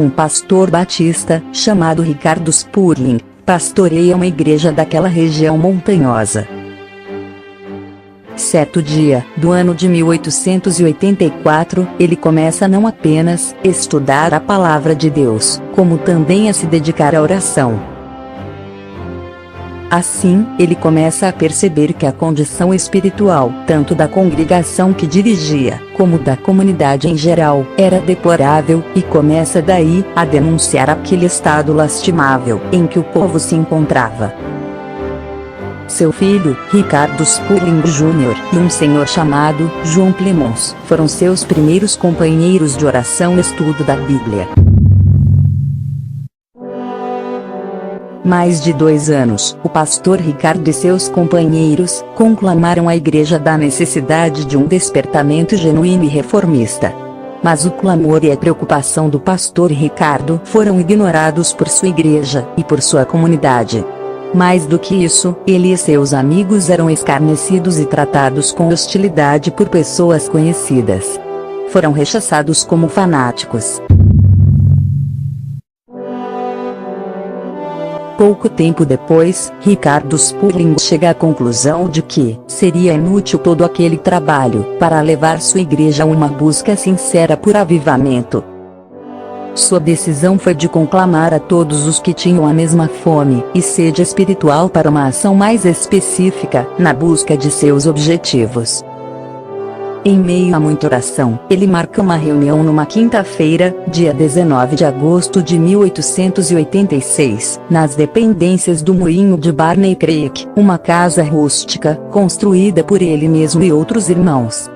Um pastor batista, chamado Ricardo Spurling, pastoreia uma igreja daquela região montanhosa. Certo dia, do ano de 1884, ele começa não apenas a estudar a palavra de Deus, como também a se dedicar à oração. Assim, ele começa a perceber que a condição espiritual, tanto da congregação que dirigia, como da comunidade em geral, era deplorável, e começa daí a denunciar aquele estado lastimável em que o povo se encontrava. Seu filho, Ricardo Spurling Jr., e um senhor chamado João Clemons, foram seus primeiros companheiros de oração e estudo da Bíblia. Mais de 2 anos, o pastor Ricardo e seus companheiros conclamaram a igreja da necessidade de um despertamento genuíno e reformista. Mas o clamor e a preocupação do pastor Ricardo foram ignorados por sua igreja e por sua comunidade. Mais do que isso, ele e seus amigos eram escarnecidos e tratados com hostilidade por pessoas conhecidas. Foram rechaçados como fanáticos. Pouco tempo depois, Ricardo Spurling chega à conclusão de que seria inútil todo aquele trabalho para levar sua igreja a uma busca sincera por avivamento. Sua decisão foi de conclamar a todos os que tinham a mesma fome e sede espiritual para uma ação mais específica, na busca de seus objetivos. Em meio a muita oração, ele marca uma reunião numa quinta-feira, dia 19 de agosto de 1886, nas dependências do moinho de Barney Creek, uma casa rústica, construída por ele mesmo e outros irmãos.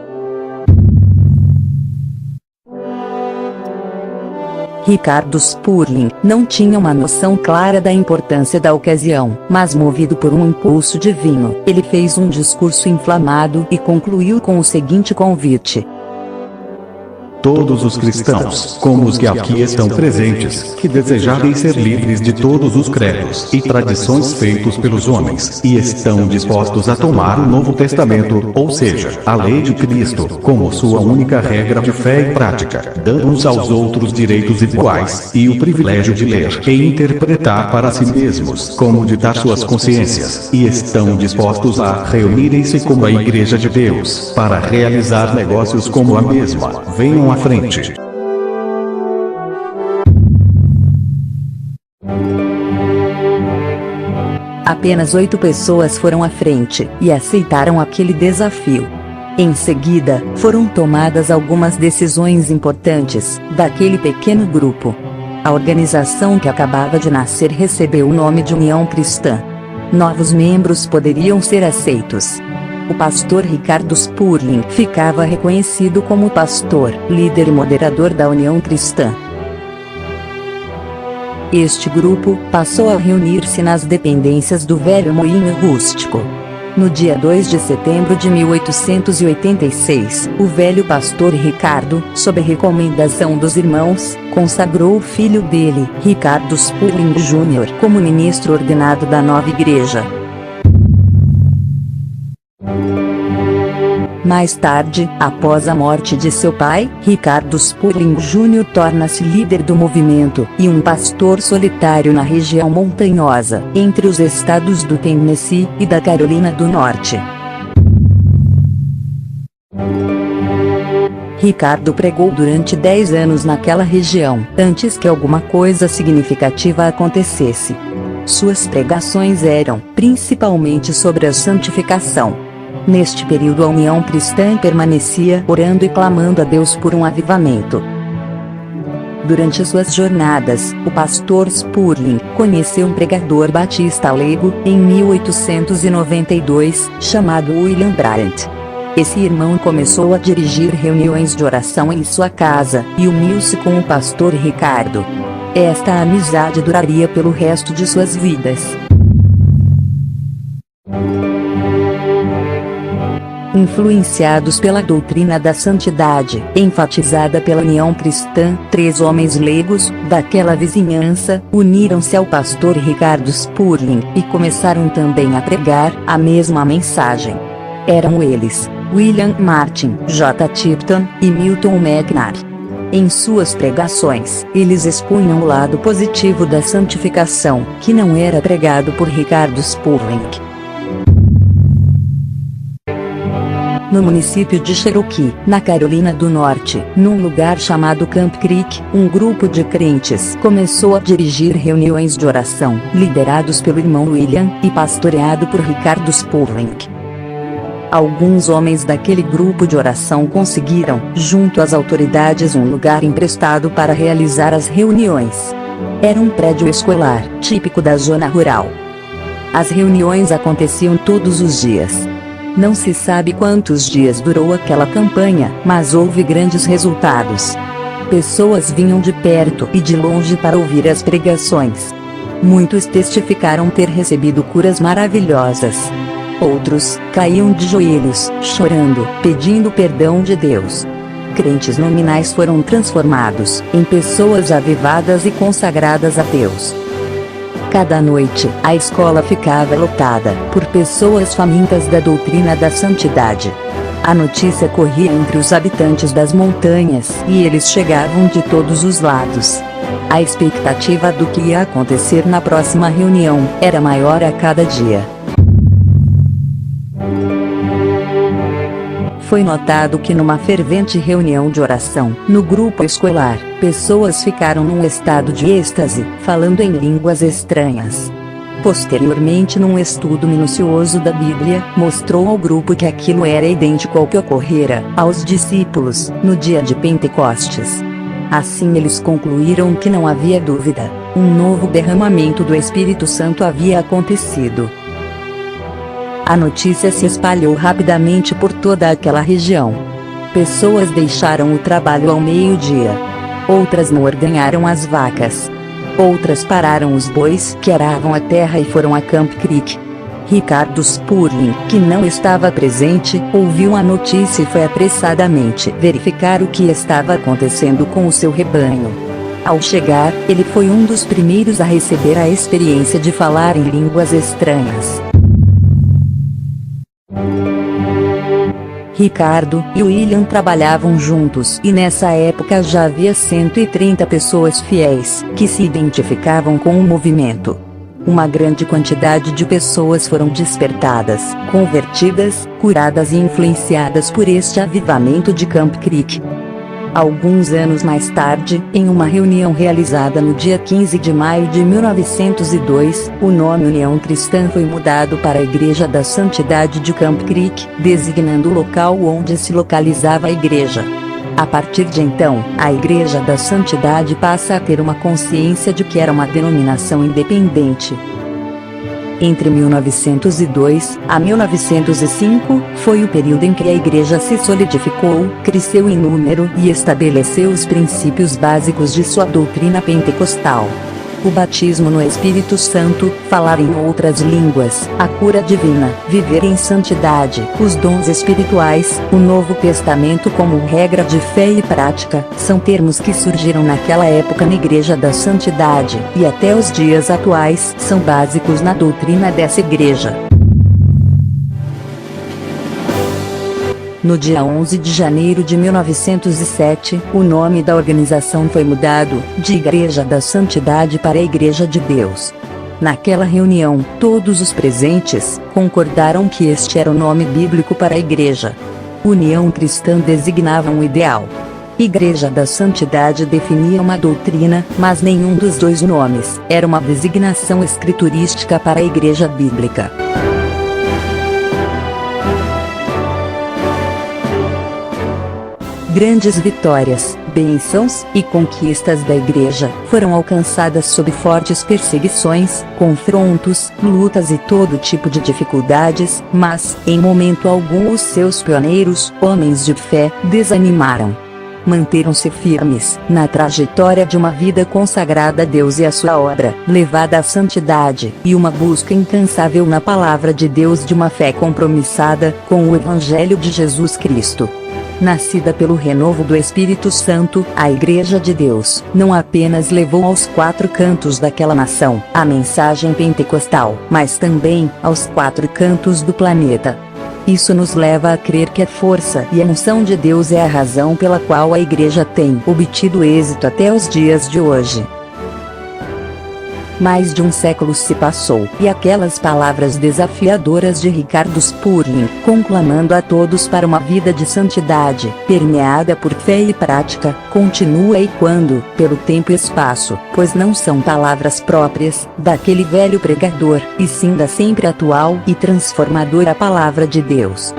Ricardo Spurling não tinha uma noção clara da importância da ocasião, mas movido por um impulso divino, ele fez um discurso inflamado e concluiu com o seguinte convite: todos os cristãos, como os que aqui estão presentes, que desejarem ser livres de todos os credos e tradições feitos pelos homens, e estão dispostos a tomar o Novo Testamento, ou seja, a lei de Cristo, como sua única regra de fé e prática, dando uns aos outros direitos iguais, e o privilégio de ler e interpretar para si mesmos, como ditar suas consciências, e estão dispostos a reunirem-se como a Igreja de Deus, para realizar negócios como a mesma, venham à frente. Apenas 8 pessoas foram à frente e aceitaram aquele desafio. Em seguida, foram tomadas algumas decisões importantes daquele pequeno grupo. A organização que acabava de nascer recebeu o nome de União Cristã. Novos membros poderiam ser aceitos. O pastor Ricardo Spurling ficava reconhecido como pastor, líder e moderador da União Cristã. Este grupo passou a reunir-se nas dependências do velho moinho rústico. No dia 2 de setembro de 1886, o velho pastor Ricardo, sob recomendação dos irmãos, consagrou o filho dele, Ricardo Spurling Jr., como ministro ordenado da nova igreja. Mais tarde, após a morte de seu pai, Ricardo Spurling Jr. torna-se líder do movimento e um pastor solitário na região montanhosa, entre os estados do Tennessee e da Carolina do Norte. Ricardo pregou durante 10 anos naquela região, antes que alguma coisa significativa acontecesse. Suas pregações eram, principalmente, sobre a santificação. Neste período a União Cristã permanecia orando e clamando a Deus por um avivamento. Durante suas jornadas, o pastor Spurling conheceu um pregador batista leigo, em 1892, chamado William Bryant. Esse irmão começou a dirigir reuniões de oração em sua casa, e uniu-se com o pastor Ricardo. Esta amizade duraria pelo resto de suas vidas. Influenciados pela doutrina da santidade, enfatizada pela União Cristã, 3 homens leigos, daquela vizinhança, uniram-se ao pastor Ricardo Spurling, e começaram também a pregar a mesma mensagem. Eram eles, William Martin, J. Tipton, e Milton McNair. Em suas pregações, eles expunham o lado positivo da santificação, que não era pregado por Ricardo Spurling. No município de Cherokee, na Carolina do Norte, num lugar chamado Camp Creek, um grupo de crentes começou a dirigir reuniões de oração, liderados pelo irmão William, e pastoreado por Ricardo Spurling. Alguns homens daquele grupo de oração conseguiram, junto às autoridades, um lugar emprestado para realizar as reuniões. Era um prédio escolar, típico da zona rural. As reuniões aconteciam todos os dias. Não se sabe quantos dias durou aquela campanha, mas houve grandes resultados. Pessoas vinham de perto e de longe para ouvir as pregações. Muitos testificaram ter recebido curas maravilhosas. Outros caíam de joelhos, chorando, pedindo perdão de Deus. Crentes nominais foram transformados em pessoas avivadas e consagradas a Deus. Cada noite, a escola ficava lotada por pessoas famintas da doutrina da santidade. A notícia corria entre os habitantes das montanhas, e eles chegavam de todos os lados. A expectativa do que ia acontecer na próxima reunião era maior a cada dia. Foi notado que numa fervente reunião de oração, no grupo escolar, pessoas ficaram num estado de êxtase, falando em línguas estranhas. Posteriormente, num estudo minucioso da Bíblia, mostrou ao grupo que aquilo era idêntico ao que ocorrera aos discípulos no dia de Pentecostes. Assim eles concluíram que não havia dúvida, um novo derramamento do Espírito Santo havia acontecido. A notícia se espalhou rapidamente por toda aquela região. Pessoas deixaram o trabalho ao meio-dia. Outras não ordenharam as vacas. Outras pararam os bois que aravam a terra e foram a Camp Creek. Ricardo Spurling, que não estava presente, ouviu a notícia e foi apressadamente verificar o que estava acontecendo com o seu rebanho. Ao chegar, ele foi um dos primeiros a receber a experiência de falar em línguas estranhas. Ricardo e William trabalhavam juntos e nessa época já havia 130 pessoas fiéis que se identificavam com o movimento. Uma grande quantidade de pessoas foram despertadas, convertidas, curadas e influenciadas por este avivamento de Camp Creek. Alguns anos mais tarde, em uma reunião realizada no dia 15 de maio de 1902, o nome União Cristã foi mudado para a Igreja da Santidade de Camp Creek, designando o local onde se localizava a igreja. A partir de então, a Igreja da Santidade passa a ter uma consciência de que era uma denominação independente. Entre 1902 a 1905, foi o período em que a igreja se solidificou, cresceu em número e estabeleceu os princípios básicos de sua doutrina pentecostal. O batismo no Espírito Santo, falar em outras línguas, a cura divina, viver em santidade, os dons espirituais, o Novo Testamento como regra de fé e prática, são termos que surgiram naquela época na Igreja da Santidade, e até os dias atuais, são básicos na doutrina dessa igreja. No dia 11 de janeiro de 1907, o nome da organização foi mudado, de Igreja da Santidade para Igreja de Deus. Naquela reunião, todos os presentes concordaram que este era o nome bíblico para a igreja. União Cristã designava um ideal. Igreja da Santidade definia uma doutrina, mas nenhum dos dois nomes era uma designação escriturística para a Igreja Bíblica. Grandes vitórias, bênçãos e conquistas da Igreja foram alcançadas sob fortes perseguições, confrontos, lutas e todo tipo de dificuldades, mas, em momento algum, os seus pioneiros, homens de fé, desanimaram. Manteram-se firmes na trajetória de uma vida consagrada a Deus e à sua obra, levada à santidade, e uma busca incansável na palavra de Deus, de uma fé compromissada com o Evangelho de Jesus Cristo. Nascida pelo renovo do Espírito Santo, a Igreja de Deus não apenas levou aos quatro cantos daquela nação a mensagem pentecostal, mas também aos quatro cantos do planeta. Isso nos leva a crer que a força e a unção de Deus é a razão pela qual a Igreja tem obtido êxito até os dias de hoje. Mais de um século se passou, e aquelas palavras desafiadoras de Ricardo Spurgeon, conclamando a todos para uma vida de santidade, permeada por fé e prática, continua ecoando pelo tempo e espaço, pois não são palavras próprias daquele velho pregador, e sim da sempre atual e transformadora Palavra de Deus.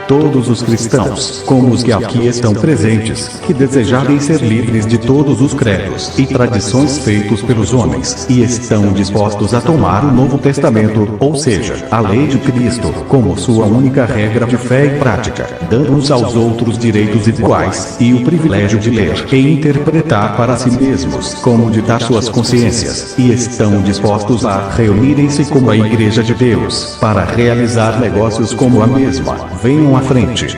Todos os cristãos, como os que aqui estão presentes, que desejarem ser livres de todos os credos e tradições feitos pelos homens, e estão dispostos a tomar o Novo Testamento, ou seja, a lei de Cristo, como sua única regra de fé e prática, dando uns aos outros direitos iguais, e o privilégio de ler e interpretar para si mesmos, como ditar suas consciências, e estão dispostos a reunirem-se como a Igreja de Deus, para realizar negócios como a mesma, venham à frente.